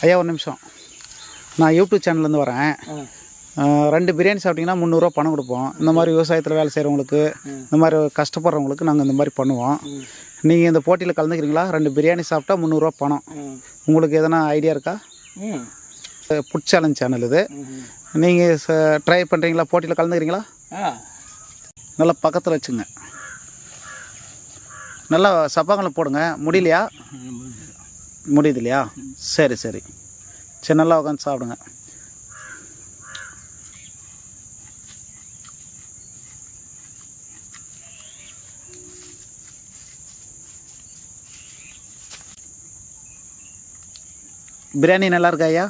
ஐயா ஒரு நிமிஷம், நான் யூடியூப் சேனல்லேருந்து வரேன். 2 பிரியாணி சாப்பிட்டிங்கன்னா 300 பணம் கொடுப்போம். இந்த மாதிரி விவசாயத்தில் வேலை செய்கிறவங்களுக்கு, இந்த மாதிரி கஷ்டப்படுறவங்களுக்கு நாங்கள் இந்த மாதிரி பண்ணுவோம். நீங்கள் இந்த போட்டியில் கலந்துக்கிறீங்களா? 2 பிரியாணி சாப்பிட்டா 300 பணம். உங்களுக்கு எதனா ஐடியா இருக்கா? ஃபுட் சேலஞ்ச் சேனல் இது. நீங்கள் ட்ரை பண்ணுறீங்களா? போட்டியில் கலந்துக்கிறீங்களா? நல்லா பக்கத்தில் வச்சுங்க, நல்லா சப்பாங்களை போடுங்க. முடியலையா? முடியுது இல்லையா? சரி சரி சரி, நல்லா உட்காந்து சாப்பிடுங்க. பிரியாணி நல்லா இருக்கா ஐயா?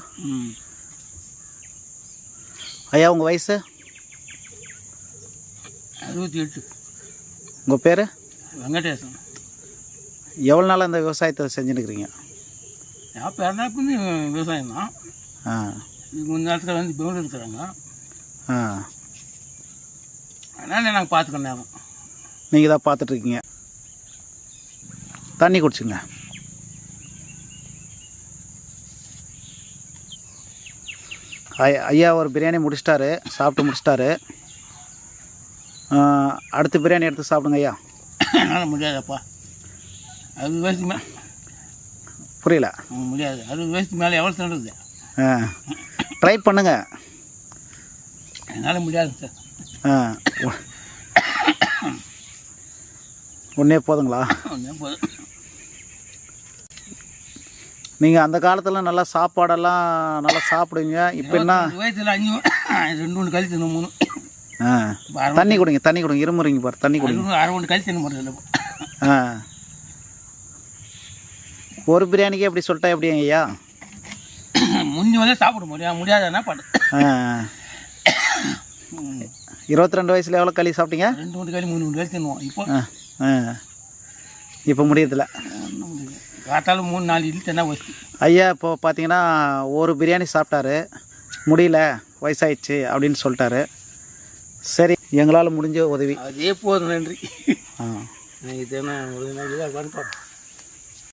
ஐயா உங்கள் வயசு? 68. உங்கள் பேர்? வெங்கடேசன். எவ்வளோ நாளாக இந்த விவசாயத்தை செஞ்சுன்னுக்கிறீங்க? என் பேரனாப்புன்னு விவசாயம் தான். கொஞ்ச நேரத்தில் வந்து பெங்களூர் இருக்கிறாங்க. அதனால் நாங்கள் பார்த்துக்க நேரம். நீங்கள் தான் பார்த்துட்ருக்கீங்க. தண்ணி குடிச்சுங்க. ஐயா ஒரு பிரியாணி முடிச்சிட்டாரு, சாப்பிட்டு முடிச்சிட்டாரு. அடுத்த பிரியாணி எடுத்து சாப்பிடுங்க ஐயா. என்னால் முடியாதப்பா, 60 வயசுக்கு மேலே. புரியல? முடியாது, 60 வயசுக்கு மேலே எவ்வளோ சொல்லுது. ட்ரை பண்ணுங்க. என்னால் முடியாது சார். ஒன்றே போதுங்களா? ஒன்றே போதும். நீங்கள் அந்த காலத்தில் நல்லா சாப்பாடெல்லாம் நல்லா சாப்பிடுவீங்க. இப்போ என்ன வயசில் 5 2 1 கழிச்சு 3. தண்ணி கொடுங்க, தண்ணி கொடுங்க, இருமுறீங்க பாரு, தண்ணி கொடுங்க. 1/2 1 கழிச்சு என்ன? ஒரு பிரியாணிக்கே எப்படி சொல்லிட்டா எப்படி ஐயா? முன்னி வந்து சாப்பிட முடியாதுன்னா பாடு. 22 வயசில் எவ்வளோ களி சாப்பிட்டீங்க? 2 1 களி 3 1 கழிச்சு தின்னுவோம். இப்போ முடியறதில்ல. காத்தாலும் 3 4 இட்லி தின்னா வச்சு. ஐயா இப்போ பார்த்தீங்கன்னா ஒரு பிரியாணி சாப்பிட்டாரு, முடியல வயசாயிடுச்சு அப்படின்னு சொல்லிட்டாரு. சரி, எங்களால் முடிஞ்ச உதவி அதே போதும். நன்றி. ஆ இது என்ன ஒரு நாள் பண்ணுறோம்.